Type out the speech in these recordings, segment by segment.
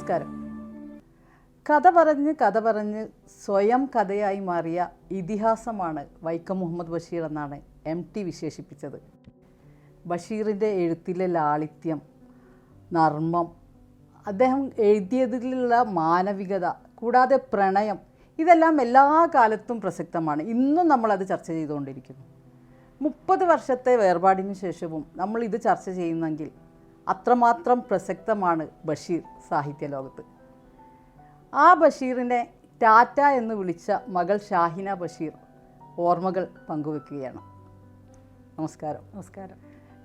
നമസ്കാരം. കഥ പറഞ്ഞ് സ്വയം കഥയായി മാറിയ ഇതിഹാസമാണ് വൈക്കം മുഹമ്മദ് ബഷീർ എന്നാണ് MT വിശേഷിപ്പിച്ചത്. ബഷീറിൻ്റെ എഴുത്തിലെ ലാളിത്യം, നർമ്മം, അദ്ദേഹം എഴുതിയതിലുള്ള മാനവികത, കൂടാതെ പ്രണയം, ഇതെല്ലാം എല്ലാ കാലത്തും പ്രസക്തമാണ്. ഇന്നും നമ്മളത് ചർച്ച ചെയ്തുകൊണ്ടിരിക്കുന്നു. 30 വർഷത്തെ വേർപാടിന് ശേഷവും നമ്മൾ ഇത് ചർച്ച ചെയ്യുന്നെങ്കിൽ അത്രമാത്രം പ്രസക്തമാണ് ബഷീർ സാഹിത്യ ലോകത്ത്. ആ ബഷീറിനെ ടാറ്റ എന്ന് വിളിച്ച മകൾ ഷാഹിന ബഷീർ ഓർമ്മകൾ പങ്കുവെക്കുകയാണ്. നമസ്കാരം. നമസ്കാരം.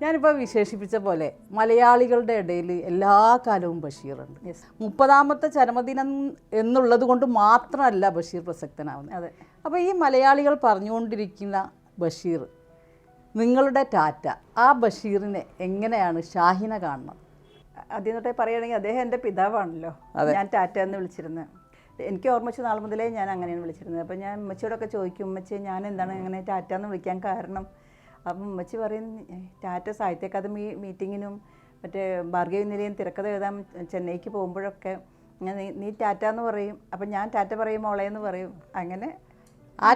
ഞാനിപ്പോൾ വിശേഷിപ്പിച്ച പോലെ മലയാളികളുടെ ഇടയിൽ എല്ലാ കാലവും ബഷീറുണ്ട്. 30ാമത്തെ ചരമദിനം എന്നുള്ളത് കൊണ്ട് മാത്രമല്ല ബഷീർ പ്രസക്തനാവുന്നത്. അതെ. അപ്പോൾ ഈ മലയാളികൾ പറഞ്ഞുകൊണ്ടിരിക്കുന്ന ബഷീർ, നിങ്ങളുടെ ടാറ്റ, ആ ബഷീറിനെ എങ്ങനെയാണ് ഷാഹിന കാണുന്നത്? ആദ്യം തൊട്ടേ പറയുകയാണെങ്കിൽ അദ്ദേഹം എൻ്റെ പിതാവാണല്ലോ. ഞാൻ ടാറ്റ എന്ന് വിളിച്ചിരുന്നത്. എനിക്ക് ഓർമ്മ വെച്ച നാൾ മുതലേ ഞാൻ അങ്ങനെയാണ് വിളിച്ചിരുന്നത്. അപ്പോൾ ഞാൻ ഉമ്മച്ചിയോടൊക്കെ ചോദിക്കും, ഉമ്മച്ചി ഞാൻ എന്താണ് അങ്ങനെ ടാറ്റ എന്ന് വിളിക്കാൻ കാരണം? അപ്പം ഉമ്മച്ചി പറയും, ടാറ്റ സാഹിത്യ അക്കാദമി മീറ്റിങ്ങിനും മറ്റേ ഭാർഗവി നിലയം തിരക്കഥ എഴുതാൻ ചെന്നൈക്ക് പോകുമ്പോഴൊക്കെ ഞാൻ നീ ടാറ്റ എന്ന് പറയും. അപ്പം ഞാൻ ടാറ്റ പറയും മോളെ എന്ന് പറയും. അങ്ങനെ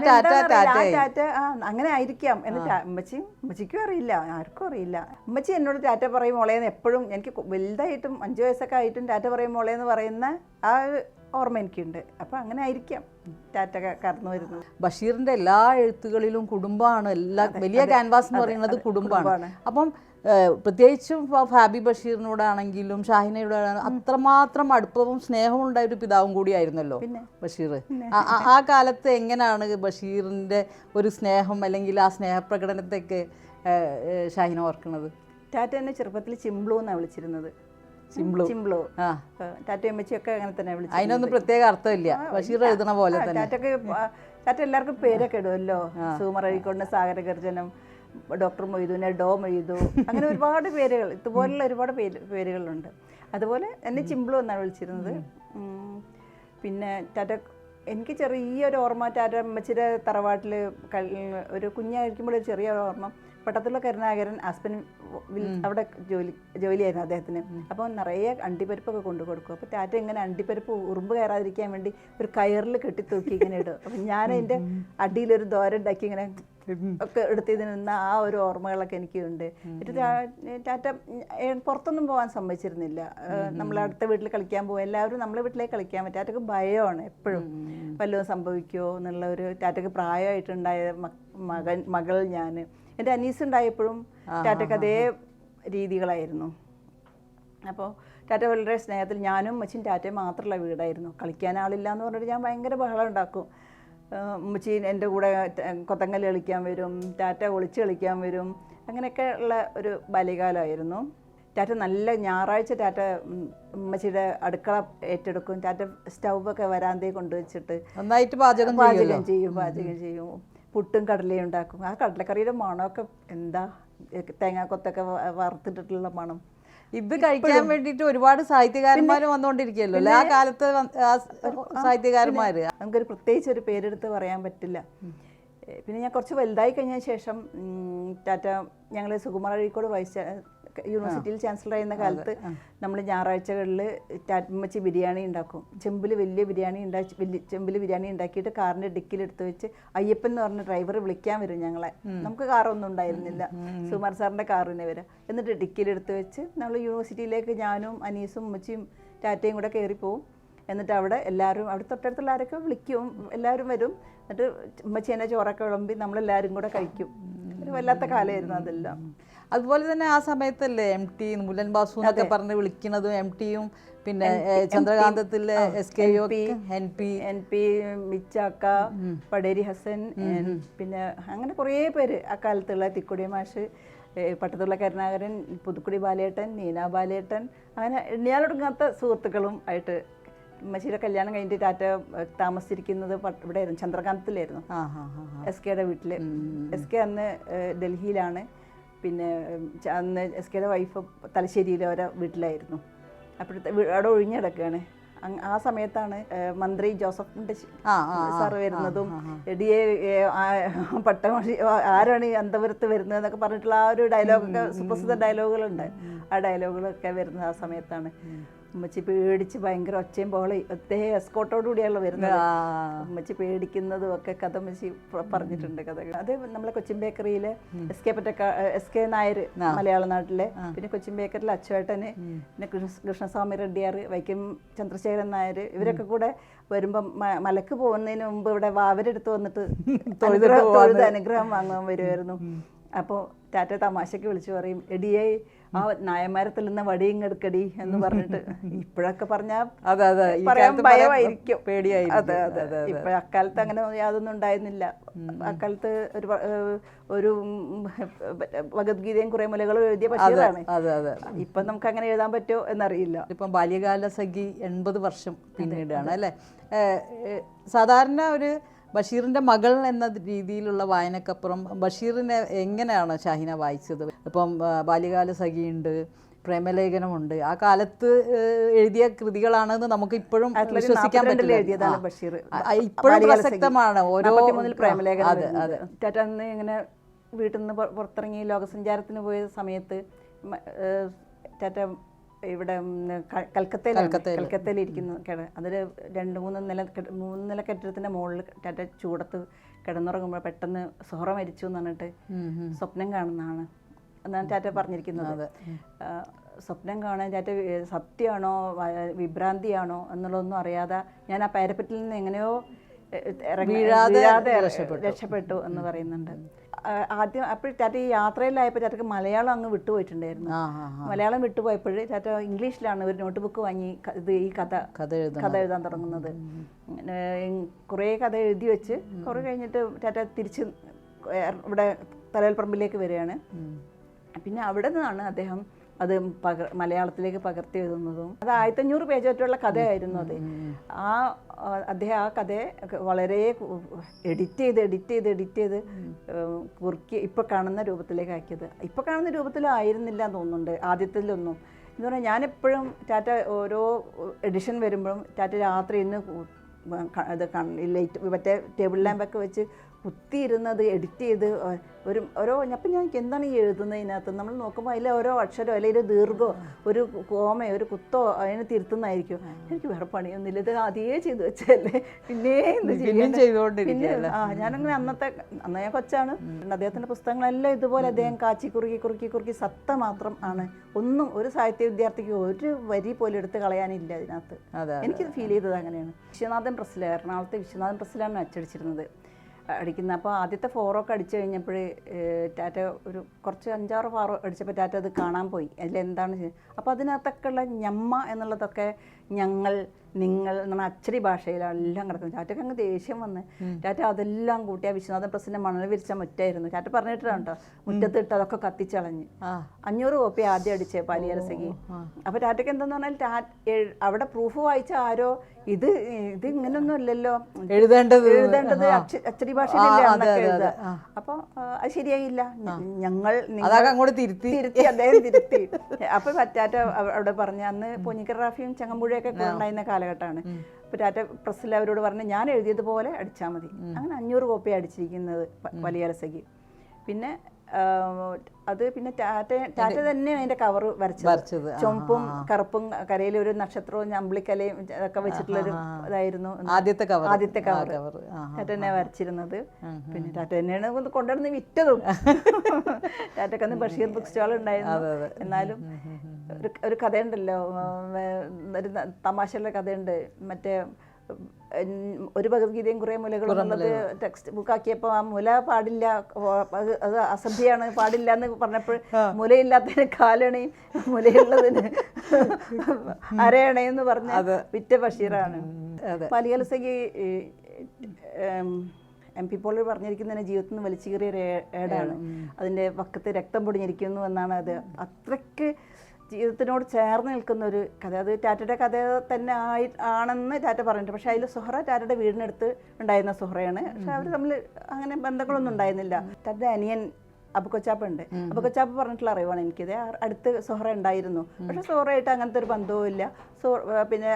ടാറ്റ അങ്ങനെ ആയിരിക്കാം എന്ന് ഉമ്മച്ചിക്കും അറിയില്ല, ആർക്കും അറിയില്ല. ഉമ്മച്ചി എന്നോട് ടാറ്റ പറയും മോളേന്ന് എപ്പോഴും, എനിക്ക് വലുതായിട്ടും 5 വയസ്സൊക്കെ ആയിട്ടും ടാറ്റ പറയും മോളേന്ന് പറയുന്ന ആ ഓർമ്മ എനിക്കുണ്ട്. അപ്പം അങ്ങനെ ആയിരിക്കാം ടാറ്റ കടന്നു വരുന്നത്. ബഷീറിൻ്റെ എല്ലാ എഴുത്തുകളിലും കുടുംബമാണ്, എല്ലാ വലിയ ക്യാൻവാസ് എന്ന് പറയുന്നത് കുടുംബമാണ്. അപ്പം പ്രത്യേകിച്ചും ഫാബി ബഷീറിനോടാണെങ്കിലും ഷാഹിനയോടാണെങ്കിലും അത്രമാത്രം അടുപ്പവും സ്നേഹവും ഉണ്ടായ ഒരു പിതാവും കൂടിയായിരുന്നല്ലോ ബഷീർ. ആ കാലത്ത് എങ്ങനെയാണ് ബഷീറിൻ്റെ ഒരു സ്നേഹം അല്ലെങ്കിൽ ആ സ്നേഹപ്രകടനത്തൊക്കെ ഷാഹിന ഓർക്കുന്നത്? ടാറ്റ എന്നെ ചെറുപ്പത്തിൽ ചിംബ്ലു എന്നാണ് വിളിച്ചിരുന്നത്. ചിംബ്ലു. ടാറ്റ അമ്മച്ചിയൊക്കെ അങ്ങനെ തന്നെ വിളിച്ചു. അതിനൊന്നും പ്രത്യേക അർത്ഥമില്ല, ബഷീർ എഴുതണ പോലെ തന്നെ. ടാറ്റ എല്ലാവർക്കും പേരൊക്കെ ഇടുമല്ലോ. സുകുമാർ അഴീക്കോടിന് സാഗരഗർജനം, ഡോക്ടർ മൊയ്തുവിനെ ഡോ മൊയ്തു, അങ്ങനെ ഒരുപാട് പേരുകൾ, ഇതുപോലുള്ള ഒരുപാട് പേരുകളുണ്ട്. അതുപോലെ എന്നെ ചിംബ്ലു എന്നാണ് വിളിച്ചിരുന്നത്. പിന്നെ ടാറ്റ എനിക്ക് ചെറിയൊരു ഓർമ്മ, ടാറ്റ അമ്മച്ചിയുടെ തറവാട്ടിൽ ഒരു കുഞ്ഞായിരിക്കുമ്പോൾ ഒരു ചെറിയ ഓർമ്മ, പട്ടത്തുള്ള കരുണാകരൻ ഹസ്ബൻഡ് അവിടെ ജോലിയായിരുന്നു അദ്ദേഹത്തിന്. അപ്പോൾ നിറയെ അണ്ടിപ്പരിപ്പൊക്കെ കൊണ്ടു കൊടുക്കും. അപ്പോൾ ടാറ്റ ഇങ്ങനെ അണ്ടിപ്പരിപ്പ് ഉറുമ്പ് കയറാതിരിക്കാൻ വേണ്ടി ഒരു കയറിൽ കെട്ടിത്തൂക്കി ഇങ്ങനെ ഇടും. അപ്പം ഞാൻ അതിൻ്റെ അടിയിലൊരു ദോരം ഉണ്ടാക്കി ഇങ്ങനെ ഒക്കെ എടുത്തിത് നിന്ന ആ ഒരു ഓർമ്മകളൊക്കെ എനിക്കുണ്ട്. ടാറ്റ പുറത്തൊന്നും പോകാൻ സമ്മതിച്ചിരുന്നില്ല. നമ്മൾ അടുത്ത വീട്ടിൽ കളിക്കാൻ പോകും, എല്ലാവരും നമ്മളെ വീട്ടിലേക്ക് കളിക്കാൻ പറ്റും. ടാറ്റക്ക് ഭയമാണ് എപ്പോഴും, വല്ലതും സംഭവിക്കുമോ എന്നുള്ള ഒരു. ടാറ്റക്ക് പ്രായമായിട്ടുണ്ടായ മകൾ ഞാൻ, എൻ്റെ അനീസ് ഉണ്ടായപ്പോഴും ടാറ്റക്ക് അതേ രീതികളായിരുന്നു. അപ്പോൾ ടാറ്റ വളരെ സ്നേഹത്തിൽ, ഞാനും അമ്മച്ചും ടാറ്റയും മാത്രമുള്ള വീടായിരുന്നു. കളിക്കാൻ ആളില്ല എന്ന് പറഞ്ഞിട്ട് ഞാൻ ഭയങ്കര ബഹളം ഉണ്ടാക്കും. ഉമ്മച്ചി എൻ്റെ കൂടെ കൊത്തങ്കല്ല് കളിക്കാൻ വരും, ടാറ്റ ഒളിച്ച് കളിക്കാൻ വരും. അങ്ങനെയൊക്കെ ഉള്ള ഒരു ബാല്യകാലമായിരുന്നു. ടാറ്റ നല്ല ഞായറാഴ്ച ടാറ്റ ഉമ്മച്ചിയുടെ അടുക്കള ഏറ്റെടുക്കും. ടാറ്റ സ്റ്റൗവൊക്കെ വരാന്തേ കൊണ്ടുവച്ചിട്ട് നന്നായിട്ട് പാചകം ചെയ്യും. പുട്ടും കടലയും ഉണ്ടാക്കും. ആ കടലക്കറിയുടെ മണമൊക്കെ എന്താ, തേങ്ങാക്കൊത്തൊക്കെ വറുത്തിട്ടിട്ടുള്ള മണം. ഇത് കഴിക്കാൻ വേണ്ടിയിട്ട് ഒരുപാട് സാഹിത്യകാരന്മാർ വന്നുകൊണ്ടിരിക്കുകയല്ലോ ആ കാലത്ത്. സാഹിത്യകാരന്മാർ നമുക്കൊരു പ്രത്യേകിച്ച് ഒരു പേരെടുത്ത് പറയാൻ പറ്റില്ല. പിന്നെ ഞാൻ കുറച്ച് വലുതായി കഴിഞ്ഞ ശേഷം ടാറ്റ, ഞങ്ങൾ സുകുമാർ അഴീക്കോട് യൂണിവേഴ്സിറ്റിയിൽ ചാൻസലർ ആയിരുന്ന കാലത്ത് നമ്മൾ ഞായറാഴ്ചകളിൽ ഉമ്മച്ചി ബിരിയാണി ഉണ്ടാക്കും. ചെമ്പിൽ ബിരിയാണി ഉണ്ടാക്കിയിട്ട് കാറിൻ്റെ ഡിക്കിലെടുത്ത് വെച്ച് അയ്യപ്പൻ എന്ന് പറഞ്ഞ ഡ്രൈവർ വിളിക്കാൻ വരും ഞങ്ങളെ. നമുക്ക് കാറൊന്നും ഉണ്ടായിരുന്നില്ല, സുകുമാർ സാറിൻ്റെ കാറിനെ വരാം. എന്നിട്ട് ഡിക്കിലെടുത്ത് വെച്ച് നമ്മൾ യൂണിവേഴ്സിറ്റിയിലേക്ക് ഞാനും അനീസും ഉമ്മച്ചിയും ടാറ്റയും കൂടെ കയറിപ്പോവും. എന്നിട്ട് അവിടെ എല്ലാവരും, അവിടെ തൊട്ടടുത്തുള്ള ആരൊക്കെ വിളിക്കും, എല്ലാവരും വരും. എന്നിട്ട് ഉമ്മച്ചി എന്നെ ചോറൊക്കെ വിളമ്പി നമ്മളെല്ലാവരും കൂടെ കഴിക്കും. ഒരു വല്ലാത്ത കാലമായിരുന്നു അതെല്ലാം. അതുപോലെ തന്നെ ആ സമയത്തല്ലേ MT, മുല്ലൻ ബാസു എന്നൊക്കെ പറഞ്ഞ് വിളിക്കുന്നതും MTയും പിന്നെ ചന്ദ്രകാന്തത്തിലെ SK, NP, മിച്ചാക്ക, പടേരി ഹസൻ, പിന്നെ അങ്ങനെ കുറേ പേര് ആ കാലത്തുള്ള തിക്കുടി മാഷ്, പട്ടത്തുള്ള കരുണാകരൻ, പുതുക്കുടി ബാലേട്ടൻ, നീന ബാലേട്ടൻ, അങ്ങനെ എണ്ണിയാലൊടുങ്ങാത്ത സുഹൃത്തുക്കളും ആയിട്ട്. ഉമ്മച്ചിയുടെ കല്യാണം കഴിഞ്ഞിട്ട് ടാറ്റ താമസിച്ചിരിക്കുന്നത് ഇവിടെ ആയിരുന്നു, ചന്ദ്രകാന്തത്തിലായിരുന്നു, SKയുടെ വീട്ടിൽ. SK അന്ന് ഡൽഹിയിലാണ്. പിന്നെ അന്ന് SKയുടെ വൈഫ് തലശ്ശേരിയിലെ ഓരോ വീട്ടിലായിരുന്നു. അപ്പോഴത്തെ അവിടെ ഒഴിഞ്ഞിടക്കുകയാണ്. ആ സമയത്താണ് മന്ത്രി ജോസഫ് സാർ വരുന്നതും പട്ടമൊഴി ആരാണ് ഈ അന്തപുരത്ത് വരുന്നത് എന്നൊക്കെ പറഞ്ഞിട്ടുള്ള ആ ഒരു ഡയലോഗൊക്കെ, സുപ്രസിദ്ധ ഡയലോഗുകളുണ്ട്. ആ ഡയലോഗുകളൊക്കെ വരുന്നത് ആ സമയത്താണ്. ഉമ്മച്ചി പേടിച്ച് ഭയങ്കര ഒച്ചയും ബഹളവും അദ്ദേഹം എസ്കോട്ടോടു കൂടിയാണല്ലോ വരുന്നത്. ഉമ്മച്ചി പേടിക്കുന്നതും ഒക്കെ കഥ ഉമ്മച്ചി പറഞ്ഞിട്ടുണ്ട് കഥകൾ. അത് നമ്മളെ കൊച്ചിൻ ബേക്കറിയിലെ SK നായർ മലയാള നാട്ടിലെ, പിന്നെ കൊച്ചിൻ ബേക്കറിയിലെ അച്ചുവേട്ടന്, പിന്നെ കൃഷ്ണസ്വാമി റെഡ്ഡിയാർ, വൈക്കം ചന്ദ്രശേഖരൻ നായർ, ഇവരൊക്കെ കൂടെ വരുമ്പം മലക്ക് പോകുന്നതിന് മുമ്പ് ഇവിടെ വാവരെടുത്ത് വന്നിട്ട് തൊഴുത് അനുഗ്രഹം വാങ്ങാൻ വരുമായിരുന്നു. അപ്പോൾ ടാറ്റ തമാശക്ക് വിളിച്ചു പറയും, എടിയെ ആ നായന്മാരത്തിൽ നിന്ന് വടിയും എടുക്കടി എന്ന് പറഞ്ഞിട്ട്. ഇപ്പോഴൊക്കെ പറഞ്ഞാൽ പറയാൻ ഭയമായിരിക്കും, പേടിയായി. അതെ അതെ. ഇപ്പൊ അക്കാലത്ത് അങ്ങനെ യാതൊന്നും ഉണ്ടായിരുന്നില്ല. അക്കാലത്ത് ഒരു ഭഗവത്ഗീതയും കുറെ മുലകളും എഴുതിയ ബഷീറാണ്. ഇപ്പൊ നമുക്ക് അങ്ങനെ എഴുതാൻ പറ്റുമോ എന്നറിയില്ല. ഇപ്പം ബാല്യകാല സഖി 80 വർഷം പിന്നീടാണ് അല്ലേ. സാധാരണ ഒരു ബഷീറിൻ്റെ മകൾ എന്ന രീതിയിലുള്ള വായനക്കപ്പുറം ബഷീറിനെ എങ്ങനെയാണ് ഷാഹിന വായിച്ചത്? ഇപ്പം ബാല്യകാല സഖിയുണ്ട്, പ്രേമലേഖനമുണ്ട്, ആ കാലത്ത് എഴുതിയ കൃതികളാണെന്ന് നമുക്ക് ഇപ്പോഴും വിശ്വസിക്കാൻ പറ്റില്ല. ഇപ്പോഴും പ്രസക്തമാണ് ഓരോ പ്രേമലേഖനം. അതെ. ടാറ്റ അന്ന് ഇങ്ങനെ വീട്ടിൽ നിന്ന് പുറത്തിറങ്ങി ലോകസഞ്ചാരത്തിന് പോയ സമയത്ത് ടാറ്റ ഇവിടെ കൽക്കത്തയിലിരിക്കുന്നു. അതിൽ 2-3 നില കെട്ടിടത്തിൻ്റെ മുകളിൽ ടാറ്റ ചൂടത്ത് കിടന്നുറങ്ങുമ്പോൾ പെട്ടെന്ന് സുഹറ മരിച്ചു എന്ന് പറഞ്ഞിട്ട് സ്വപ്നം കാണുന്നതാണ് എന്നാണ് ടാറ്റ പറഞ്ഞിരിക്കുന്നത്. സ്വപ്നം കാണാൻ ടാറ്റ സത്യമാണോ വിഭ്രാന്തിയാണോ എന്നുള്ളതൊന്നും അറിയാതെ ഞാൻ ആ പാരപ്പറ്റിൽ നിന്ന് എങ്ങനെയോ വീഴാതെ രക്ഷപ്പെട്ടു എന്ന് പറയുന്നുണ്ട്. ആദ്യം അപ്പോൾ ടാറ്റ ഈ യാത്രയിലായപ്പോൾ ടാറ്റക്ക് മലയാളം അങ്ങ് വിട്ടുപോയിട്ടുണ്ടായിരുന്നു. മലയാളം വിട്ടുപോയപ്പോൾ ടാറ്റ ഇംഗ്ലീഷിലാണ് ഒരു നോട്ട് ബുക്ക് വാങ്ങി ഈ കഥ എഴുതാൻ തുടങ്ങുന്നത്. കുറേ കഥ എഴുതി വെച്ച് കുറേ കഴിഞ്ഞിട്ട് ടാറ്റ തിരിച്ച് ഇവിടെ തലയൽപ്പറമ്പിലേക്ക് വരികയാണ്. പിന്നെ അവിടെ നിന്നാണ് അദ്ദേഹം അത് മലയാളത്തിലേക്ക് പകർത്തി എഴുതുന്നതും. അത് 1500 പേജോറ്റുള്ള കഥയായിരുന്നു അത്. അദ്ദേഹം ആ കഥയെ വളരെ എഡിറ്റ് ചെയ്ത് കുറുക്കി ഇപ്പോൾ കാണുന്ന രൂപത്തിലേക്ക് ആക്കിയത്. ഇപ്പോൾ കാണുന്ന രൂപത്തിലായിരുന്നില്ല എന്ന് തോന്നുന്നുണ്ട് ആദ്യത്തിലൊന്നും. എന്ന് പറഞ്ഞാൽ ഞാനെപ്പോഴും ടാറ്റ ഓരോ എഡിഷൻ വരുമ്പോഴും ടാറ്റ രാത്രി ഇന്ന് അത് ലൈറ്റ് മറ്റേ ടേബിൾ ലാമ്പൊക്കെ വെച്ച് കുത്തിയിരുന്നത് എഡിറ്റ് ചെയ്ത് ഓരോ അപ്പം ഞാൻ എന്താണ് ഈ എഴുതുന്നതിനകത്ത് നമ്മൾ നോക്കുമ്പോൾ അതിലെ ഓരോ അക്ഷരമോ അല്ലെങ്കിൽ ഒരു ദീർഘമോ ഒരു കോമയോ ഒരു കുത്തോ അതിനെ തിരുത്തുന്നതായിരിക്കും. എനിക്ക് വേറെ പണിയൊന്നുമില്ല, ഇത് ആദ്യമേ ചെയ്തു വെച്ചല്ലേ പിന്നെ ഞാനങ്ങനെ അന്ന് ഞാൻ കൊച്ചാണ്. അദ്ദേഹത്തിൻ്റെ പുസ്തകങ്ങളെല്ലാം ഇതുപോലെ അദ്ദേഹം കാച്ചി കുറുക്കി സത്ത മാത്രം ആണ്. ഒന്നും ഒരു സാഹിത്യ വിദ്യാർത്ഥിക്ക് ഒരു വരി പോലും എടുത്ത് കളയാനില്ല അതിനകത്ത്. എനിക്ക് ഫീൽ ചെയ്തത് അങ്ങനെയാണ്. വിശ്വനാഥൻ പ്രസ്സിൽ, എറണാകുളത്തെ വിശ്വനാഥൻ പ്രസ്സിലാണ് അച്ചടിച്ചിരുന്നത് അടിക്കുന്നത്. അപ്പോൾ ആദ്യത്തെ 4 അടിച്ചു കഴിഞ്ഞപ്പോൾ ടാറ്റ ഒരു കുറച്ച് 5-6 4 അടിച്ചപ്പോൾ ടാറ്റ അത് കാണാൻ പോയി. അതിലെന്താണ് അപ്പോൾ അതിനകത്തൊക്കെ ഉള്ള ഞമ്മ എന്നുള്ളതൊക്കെ ഞങ്ങൾ നിങ്ങൾ എന്നുള്ള അച്ചടി ഭാഷയിലെല്ലാം കിടക്കുന്നത്. ടാറ്റയ്ക്ക് അങ്ങ് ദേഷ്യം വന്ന് ടാറ്റ അതെല്ലാം കൂട്ടി ആ വിശ്വനാഥൻ പ്രസിന്റെ മണൽ വിരിച്ച മുറ്റായിരുന്നു. ടാറ്റ പറഞ്ഞിട്ടാണ് കേട്ടോ, മുറ്റത്തിട്ട് അതൊക്കെ കത്തിച്ചളഞ്ഞ് 500 കോപ്പി ആദ്യം അടിച്ചേ ബാല്യകാല സഖി. അപ്പോൾ ടാറ്റയ്ക്ക് എന്താന്ന് പറഞ്ഞാൽ അവിടെ പ്രൂഫ് വായിച്ച ആരോ ഇത് ഇങ്ങനൊന്നും അല്ലല്ലോ എഴുതേണ്ടത് അച്ചടി ഭാഷയിലല്ലേ എഴുതുക. അപ്പൊ അത് ശരിയായില്ല, ഞങ്ങൾ തിരുത്തി അദ്ദേഹം തിരുത്തി. അപ്പൊ ടാറ്റ അവിടെ പറഞ്ഞ അന്ന് പൊന്നിക്കർ റാഫിയും ചങ്ങമ്പുഴയൊക്കെ ഉണ്ടായിരുന്ന കാലഘട്ടമാണ്. അപ്പോൾ ടാറ്റ പ്രസ്സിൽ അവരോട് പറഞ്ഞ് ഞാൻ എഴുതിയതുപോലെ അടിച്ചാൽ മതി. അങ്ങനെ 500 കോപ്പി അടിച്ചിരിക്കുന്നത് ബാല്യകാല സഖി. പിന്നെ അത് പിന്നെ ടാറ്റ തന്നെ അതിന്റെ കവർ വരച്ചത് ചുമപ്പും കറുപ്പും കരയിൽ ഒരു നക്ഷത്രവും അമ്പിളിക്കലയും ഒക്കെ വെച്ചിട്ടുള്ളൊരു ഇതായിരുന്നു ആദ്യത്തെ കവർ ടാറ്റ തന്നെ വരച്ചിരുന്നത്. പിന്നെ ടാറ്റ തന്നെയാണ് കൊണ്ടുവന്ന് വിറ്റതും. ടാറ്റക്കന്ന് ബഷീർ ബുക്ക് സ്റ്റാൾ ഉണ്ടായിരുന്നു. എന്നാലും ഒരു കഥയുണ്ടല്ലോ, ഒരു തമാശയുള്ള കഥയുണ്ട്. മറ്റേ ഒരു ഭഗവത്ഗീതയും കുറേ മുലകളും എന്നുള്ളത് ടെക്സ്റ്റ് ബുക്കാക്കിയപ്പോൾ ആ മുല പാടില്ല, അത് അസഭ്യമാണ്, പാടില്ല എന്ന് പറഞ്ഞപ്പോൾ മുലയില്ലാത്തതിന് കാലണയും മുലയുള്ളതിന് അരയണയെന്ന് പറഞ്ഞ വിറ്റ ബഷീറാണ്. ബാല്യകാല സഖി MP പോൾ പറഞ്ഞിരിക്കുന്നതിന് ജീവിതത്തിൽ നിന്ന് വലിച്ചു കീറിയ ഒരു ഏടാണ്. അതിൻ്റെ വക്കത്ത് രക്തം പൊടിഞ്ഞിരിക്കുന്നു എന്നാണ്. അത് അത്രയ്ക്ക് ജീവിതത്തിനോട് ചേർന്ന് നിൽക്കുന്ന ഒരു കഥ. അത് ടാറ്റയുടെ കഥ തന്നെ ആണെന്ന് ടാറ്റ പറഞ്ഞിട്ട്, പക്ഷേ അതിൽ സുഹറ ടാറ്റയുടെ വീടിനടുത്ത് ഉണ്ടായിരുന്ന സുഹറയാണ്. പക്ഷെ അവർ തമ്മിൽ അങ്ങനെ ബന്ധങ്ങളൊന്നും ഉണ്ടായിരുന്നില്ല. ടാറ്റയുടെ അനിയൻ അബുക്കൊച്ചാപ്പുണ്ട്. അബുക്കൊച്ചാപ്പ് പറഞ്ഞിട്ടുള്ള അറിവാണ് എനിക്കിത്. അടുത്ത് സുഹറ ഉണ്ടായിരുന്നു, പക്ഷെ സുഹറയായിട്ട് അങ്ങനത്തെ ഒരു ബന്ധവും ഇല്ല. പിന്നെ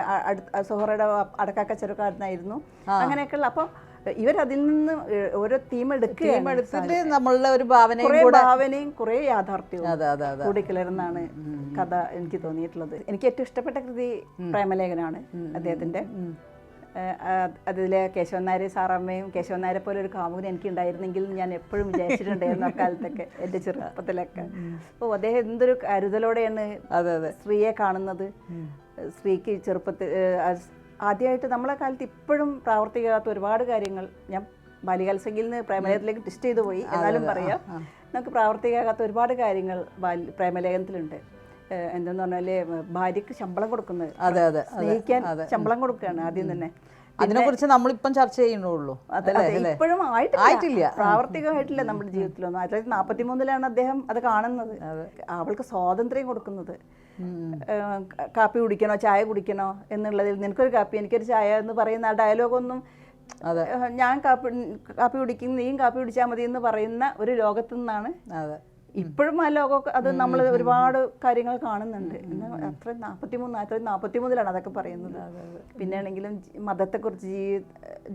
സുഹറയുടെ അടക്കാക്ക ചെറുക്കാരനായിരുന്നു. അങ്ങനെയൊക്കെയുള്ള. അപ്പോൾ ഇവരതിൽ നിന്ന് ഓരോ തീം എടുത്തിട്ട് നമ്മളുടെ ഒരു ഭാവനയും കുറേ ഭാവനയും കുറേ യാഥാർത്ഥ്യവും കൂടിക്കലർന്നാണ് കഥ എനിക്ക് തോന്നിയിട്ടുള്ളത്. എനിക്ക് ഏറ്റവും ഇഷ്ടപ്പെട്ട കൃതി പ്രേമലേഖനാണ് അദ്ദേഹത്തിന്റെ. അതിലെ കേശവൻ നായർ സാറമ്മയും കേശവൻ നായരെ പോലെ ഒരു കാമുകൻ എനിക്ക് ഉണ്ടായിരുന്നെങ്കിൽ ഞാൻ എപ്പോഴും വിചാരിച്ചിട്ടുണ്ടായിരുന്നു അക്കാലത്തൊക്കെ എൻ്റെ ചെറുപ്പത്തിലൊക്കെ. അപ്പോൾ അദ്ദേഹം എന്തൊരു കരുതലോടെയാണ് സ്ത്രീയെ കാണുന്നത്. സ്ത്രീക്ക് ചെറുപ്പത്തിൽ ആദ്യമായിട്ട് നമ്മളെ കാലത്ത് ഇപ്പോഴും പ്രാവർത്തികമാകാത്ത ഒരുപാട് കാര്യങ്ങൾ, ഞാൻ ബാല്യകാലസഖിയിൽ നിന്ന് പ്രേമലേഖനത്തിലേക്ക് ടിസ്റ്റ് ചെയ്തു പോയി, എന്നാലും പറയാം, നമുക്ക് പ്രാവർത്തികമാകാത്ത ഒരുപാട് കാര്യങ്ങൾ പ്രേമലേഖനത്തിലുണ്ട്. എന്തെന്ന് പറഞ്ഞാല് ഭാര്യക്ക് ശമ്പളം കൊടുക്കുന്നത്, സ്നേഹിക്കാൻ ശമ്പളം കൊടുക്കുകയാണ് ആദ്യം തന്നെ. അതിനെ കുറിച്ച് നമ്മളിപ്പം ചർച്ച ചെയ്യുന്നുള്ളൂ, ഇപ്പോഴും ആയിട്ടില്ല, പ്രാവർത്തികമായിട്ടില്ല നമ്മുടെ ജീവിതത്തിലൊന്നും. 1943 അദ്ദേഹം അത് കാണുന്നത്. അവൾക്ക് സ്വാതന്ത്ര്യം കൊടുക്കുന്നത്, കാപ്പി കുടിക്കണോ ചായ കുടിക്കണോ എന്നുള്ളതിൽ, നിനക്കൊരു കാപ്പി എനിക്കൊരു ചായ എന്ന് പറയുന്ന ആ ഡയലോഗൊന്നും, ഞാൻ കാപ്പി കുടിക്കും നീയും കാപ്പി കുടിച്ചാൽ മതി എന്ന് പറയുന്ന ഒരു ലോകത്തു നിന്നാണ് ഇപ്പോഴും ആ ലോകം. അത് നമ്മൾ ഒരുപാട് കാര്യങ്ങൾ കാണുന്നുണ്ട്. അത്ര 43 അതൊക്കെ പറയുന്നത്. പിന്നെ ആണെങ്കിലും മതത്തെക്കുറിച്ച്,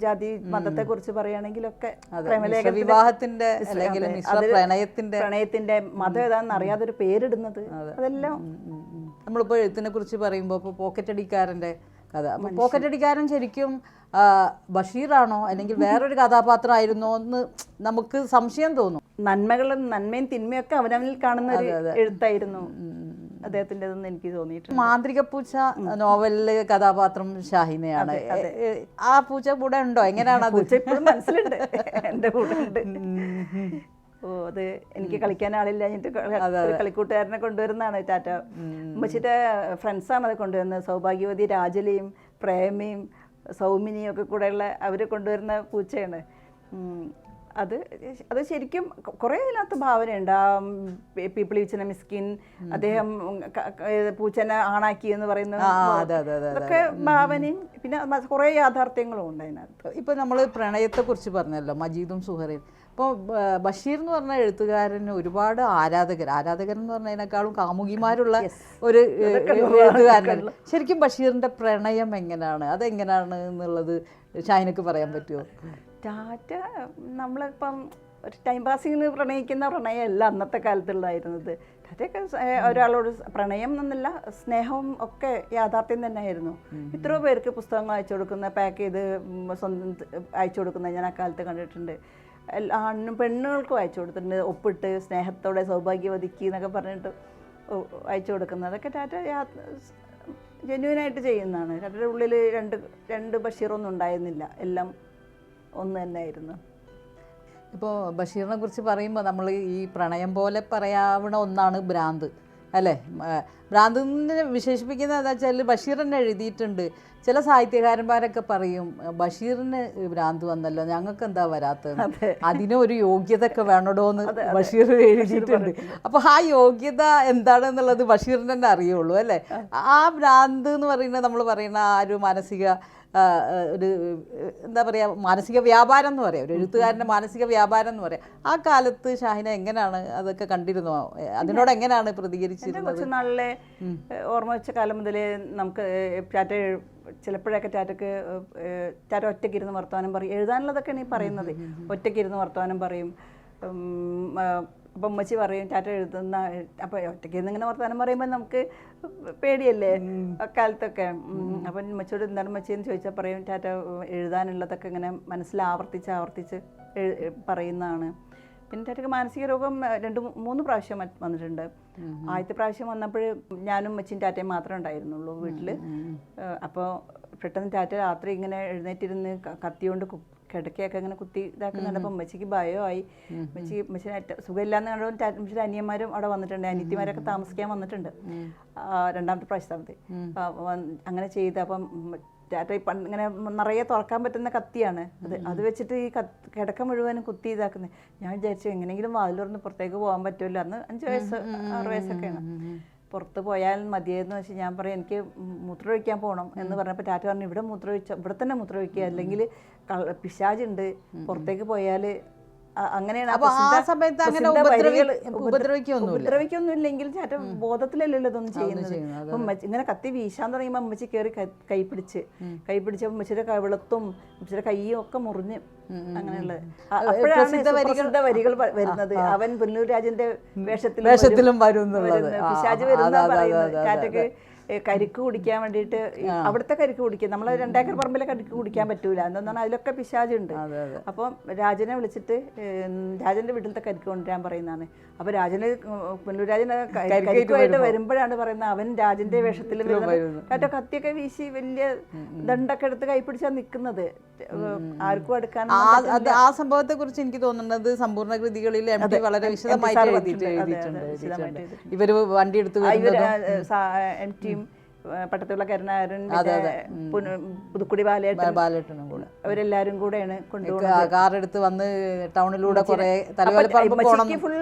ജാതി മതത്തെക്കുറിച്ച് പറയുകയാണെങ്കിലൊക്കെ പ്രണയത്തിന്റെ മതം ഏതാണെന്ന് അറിയാതൊരു പേരിടുന്നത്, അതെല്ലാം. നമ്മളിപ്പോൾ എഴുത്തിനെ കുറിച്ച് പറയുമ്പോൾ ഇപ്പോൾ പോക്കറ്റടിക്കാരൻ്റെ കഥ, പോക്കറ്റടിക്കാരൻ ശരിക്കും ബഷീറാണോ അല്ലെങ്കിൽ വേറൊരു കഥാപാത്രമായിരുന്നോ എന്ന് നമുക്ക് സംശയം തോന്നും. നന്മയും തിന്മയൊക്കെ അവനവനിൽ കാണുന്ന ഒരു എഴുത്തായിരുന്നു അദ്ദേഹത്തിൻ്റെതെന്ന് എനിക്ക് തോന്നിയിട്ടുണ്ട്. മാന്ത്രിക പൂച്ച നോവലിലെ കഥാപാത്രം ഷാഹിനയാണ്. ആ പൂച്ച കൂടെ ഉണ്ടോ? എങ്ങനെയാണ് പൂച്ച ഇപ്പോഴും മനസ്സിലുണ്ട്, എൻ്റെ കൂടെ ഉണ്ട്. അത് എനിക്ക് കളിക്കാൻ ആളില്ല, കളിക്കൂട്ടുകാരനെ കൊണ്ടുവരുന്നതാണ് ടാറ്റ. ഉമ്മച്ചിയുടെ ഫ്രണ്ട്സാണ് അത് കൊണ്ടുവരുന്നത്. സൗഭാഗ്യവതി, രാജലയും പ്രേമയും സൗമിനിയും ഒക്കെ കൂടെയുള്ള അവർ കൊണ്ടുവരുന്ന പൂച്ചയാണ് അത് ശരിക്കും കുറേ അതിനകത്ത് ഭാവനയുണ്ട്. ആ പീപ്പിൾ ഈച്ചന മിസ്കിൻ, അദ്ദേഹം പൂച്ചനെ ആണാക്കി എന്ന് പറയുന്ന അതൊക്കെ ഭാവനയും പിന്നെ കുറേ യാഥാർത്ഥ്യങ്ങളും ഉണ്ട് അതിനകത്ത്. ഇപ്പം നമ്മൾ പ്രണയത്തെക്കുറിച്ച് പറഞ്ഞല്ലോ, മജീദും സുഹറയും. ഇപ്പോൾ ബഷീർ എന്ന് പറഞ്ഞ എഴുത്തുകാരന് ഒരുപാട് ആരാധകരെന്ന് പറഞ്ഞതിനേക്കാളും കാമുകിമാരുള്ള ഒരു എഴുത്തുകാരനാണ്. ശരിക്കും ബഷീറിൻ്റെ പ്രണയം എങ്ങനെയാണ്, അതെങ്ങനെയാണ് എന്നുള്ളത് ഷാഹിനക്ക് പറയാൻ പറ്റുമോ? ടാറ്റ നമ്മളിപ്പം ഒരു ടൈം പാസിങ്ങിന് പ്രണയിക്കുന്ന പ്രണയമല്ല അന്നത്തെ കാലത്തുള്ളതായിരുന്നത്. ടാറ്റയൊക്കെ ഒരാളോട് പ്രണയം എന്നല്ല, സ്നേഹവും ഒക്കെ യാഥാർത്ഥ്യം തന്നെയായിരുന്നു. ഇത്രയോ പേർക്ക് പുസ്തകങ്ങൾ അയച്ചു കൊടുക്കുന്ന, പാക്ക് ചെയ്ത് സ്വന്തം അയച്ചു കൊടുക്കുന്നത് ഞാൻ ആ കാലത്ത് കണ്ടിട്ടുണ്ട്. ആണിനും പെണ്ണുങ്ങൾക്കും അയച്ചു കൊടുത്തിട്ടുണ്ട്, ഒപ്പിട്ട് സ്നേഹത്തോടെ സൗഭാഗ്യവതിക്ക് എന്നൊക്കെ പറഞ്ഞിട്ട് അയച്ചു കൊടുക്കുന്നത്. അതൊക്കെ ടാറ്റ ജെന്യുവനായിട്ട് ചെയ്യുന്നതാണ്. ടാറ്റയുടെ ഉള്ളിൽ രണ്ട് ബഷീറൊന്നും ഉണ്ടായിരുന്നില്ല, എല്ലാം ഒന്ന് തന്നെയായിരുന്നു. ഇപ്പോൾ ബഷീറിനെ കുറിച്ച് പറയുമ്പോൾ നമ്മൾ ഈ പ്രണയം പോലെ പറയാവുന്ന ഒന്നാണ് ഭ്രാന്ത്, അല്ലേ? ഭ്രാന്തിനെ വിശേഷിപ്പിക്കുന്നത് എന്താ വെച്ചാൽ ബഷീർ തന്നെ എഴുതിയിട്ടുണ്ട്. ചില സാഹിത്യകാരന്മാരൊക്കെ പറയും ബഷീറിന് ഭ്രാന്ത് വന്നല്ലോ, ഞങ്ങൾക്ക് എന്താ വരാത്തത്, അതിനൊരു യോഗ്യത ഒക്കെ വേണടോ എന്ന് ബഷീർ എഴുതിയിട്ടുണ്ട്. അപ്പോൾ ആ യോഗ്യത എന്താണെന്നുള്ളത് ബഷീറിന് തന്നെ അറിയുള്ളൂ, അല്ലേ? ആ ഭ്രാന്ത് എന്ന് പറയുന്നത് നമ്മൾ പറയുന്ന ആ ഒരു ഒരു എന്താ പറയുക, മാനസിക വ്യാപാരം എന്ന് പറയാം, ഒരു എഴുത്തുകാരൻ്റെ മാനസിക വ്യാപാരം എന്ന് പറയാം. ആ കാലത്ത് ഷാഹിന എങ്ങനെയാണ് അതൊക്കെ കണ്ടിരുന്നോ? അതിനോട് എങ്ങനെയാണ് പ്രതികരിച്ചിരുന്നത്? കുറച്ച് നാളിലെ ഓർമ്മ വെച്ച കാലം മുതലേ നമുക്ക് ടാറ്റ ചിലപ്പോഴൊക്കെ ടാറ്റ ഒറ്റയ്ക്കിരുന്ന് വർത്തമാനം പറയും. എഴുതാനുള്ളതൊക്കെയാണ് ഈ പറയുന്നത്. ഒറ്റയ്ക്കിരുന്ന് വർത്തമാനം പറയും. അപ്പം ഉമ്മച്ചി പറയും ടാറ്റ എഴുതുന്ന, അപ്പം ഒറ്റയ്ക്ക് ഇങ്ങനെ വർത്തമാനം പറയുമ്പോൾ നമുക്ക് പേടിയല്ലേ അക്കാലത്തൊക്കെ. അപ്പം ഉമ്മച്ചിയോട് എന്താണ് ഉമ്മച്ചിയെന്ന് ചോദിച്ചാൽ പറയും ടാറ്റ എഴുതാനുള്ളതൊക്കെ ഇങ്ങനെ മനസ്സിൽ ആവർത്തിച്ച് പറയുന്നതാണ്. പിന്നെ ടാറ്റയ്ക്ക് മാനസിക രോഗം 2-3 പ്രാവശ്യം വന്നിട്ടുണ്ട്. ആദ്യത്തെ പ്രാവശ്യം വന്നപ്പോൾ ഞാനും ഉമ്മച്ചിയും ടാറ്റയും മാത്രമേ ഉണ്ടായിരുന്നുള്ളൂ വീട്ടിൽ. അപ്പോൾ പെട്ടെന്ന് ടാറ്റ രാത്രി ഇങ്ങനെ എഴുന്നേറ്റിരുന്ന് കത്തിയോണ്ട് കിടക്കയൊക്കെ ഇങ്ങനെ കുത്തി ഇതാക്കുന്നുണ്ട്. അപ്പം ഉമ്മച്ചിക്ക് ഭയമായി. ഉമ്മച്ചിന് സുഖമില്ലാന്ന് കണ്ടുകൊണ്ട് ഉമ്മച്ചിയുടെ അനിയന്മാരും അവിടെ വന്നിട്ടുണ്ട്, അനിയത്തിമാരൊക്കെ താമസിക്കാൻ വന്നിട്ടുണ്ട് രണ്ടാമത്തെ പ്രാവശ്യത്തെ. അങ്ങനെ ചെയ്ത് അപ്പം ടാറ്റ ഇങ്ങനെ നിറയെ തുറക്കാൻ പറ്റുന്ന കത്തിയാണ് അത് വെച്ചിട്ട് ഈ കിടക്ക മുഴുവനും കുത്തി ഇതാക്കുന്നത്. ഞാൻ വിചാരിച്ചു എങ്ങനെയെങ്കിലും വാതിൽ തുറന്ന് പുറത്തേക്ക് പോകാൻ പറ്റുമല്ലോ. അന്ന് 5 വയസ്സ് 6 വയസ്സൊക്കെയാണ്. പുറത്ത് പോയാൽ മതിയെന്ന് വെച്ച് ഞാൻ പറയും എനിക്ക് മൂത്രമൊഴിക്കാൻ പോകണം എന്ന് പറഞ്ഞപ്പോൾ ടാറ്റ പറഞ്ഞു ഇവിടെ തന്നെ മൂത്രമൊഴിക്കുക, അല്ലെങ്കിൽ പിശാചുണ്ട്, പുറത്തേക്ക് പോയാൽ അങ്ങനെയാണ് അപ്പൊ ആ സമയത്ത് അങ്ങനെ ഉപദ്രവിക്കൊന്നും ഇല്ലെങ്കിൽ ടാറ്റ ബോധത്തിലല്ലല്ലോ ഇതൊന്നും ചെയ്യുന്നത്. അപ്പം ഇങ്ങനെ കത്തി വീശാൻ തുടങ്ങിയപ്പോൾ അമ്മച്ചി കയറി കൈ പിടിച്ചപ്പോൾ അമ്മച്ചിയുടെ കവിളത്തും അമ്മച്ചിയുടെ കയ്യും ഒക്കെ മുറിഞ്ഞ് അങ്ങനെയുള്ളത്. അപ്പോഴാണ് വരികൾ വരുന്നത്. അവൻ പുനലൂർ രാജന്റെ വേഷത്തിലും പിശാച് വരുന്ന പറയുന്നത്. ടാറ്റക്ക് കരിക്ക് കുടിക്കാൻ വേണ്ടിയിട്ട് അവിടുത്തെ കരിക്ക് കുടിക്കുക, നമ്മളെ 2 ഏക്കർ പറമ്പിലെ കരിക്ക് കുടിക്കാൻ പറ്റൂല, എന്തെന്നാണ് അതിലൊക്കെ പിശാചുണ്ട്. അപ്പം രാജനെ വിളിച്ചിട്ട് രാജന്റെ വീട്ടിലത്തെ കരിക്ക് കൊണ്ടുവരാൻ പറയുന്നതാണ്. അപ്പൊ രാജന് പുനലൂർ രാജന് കരിക്കുമായിട്ട് വരുമ്പോഴാണ് പറയുന്നത് അവൻ രാജന്റെ വേഷത്തിൽ ടാറ്റ കത്തിയൊക്കെ വീശി വലിയ ദണ്ടൊക്കെ എടുത്ത് കൈപ്പിടിച്ചാ നിൽക്കുന്നത്. ആർക്കും അടുക്കാൻ ആ സംഭവത്തെ കുറിച്ച് എനിക്ക് തോന്നുന്നത് സമ്പൂർണ്ണ കൃതികളിൽ MT വളരെ വിശദമായിട്ട് എഴുതിയിട്ടുണ്ട്. ഇവര് വണ്ടി എടുത്ത് MT പട്ടത്തുള്ള കരുണാകരൻ, പുതുക്കുടി ബാലേട്ടനും കൂടെ അവരെല്ലാരും കൂടെയാണ് കൊണ്ടുപോകുന്നത്. കാർ എടുത്ത് വന്ന് ടൗണിലൂടെ ഫുൾ